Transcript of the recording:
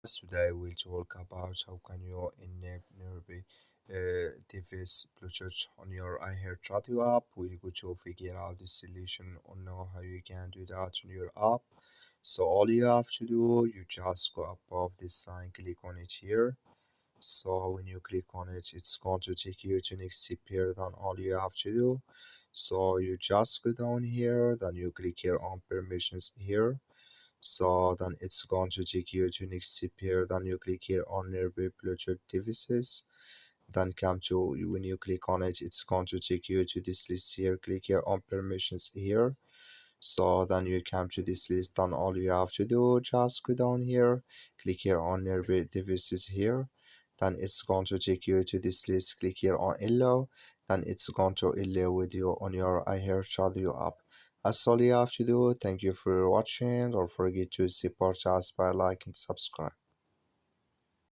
Today we'll talk about how can you enable device Bluetooth on your iHeartRadio app. We're going to figure out the solution on how you can do that on your app. So all you have to do, you just go above this sign, click on it here. So when you click on it, it's going to take you to next page. Then all you have to do, so you just go down here, then you click here on permissions here. So then it's going to take you to next here. Then you click here on nearby Bluetooth devices. Then come to when you click on it, it's going to take you to this list here. Click here on permissions here. So then you come to this list. Then all you have to do, just go down here, click here on nearby devices here. Then it's going to take you to this list. Click here on allow. Then it's going to allow with you on your iHeartRadio app. That's all you have to do. Thank you for watching. Don't forget to support us by like and subscribe.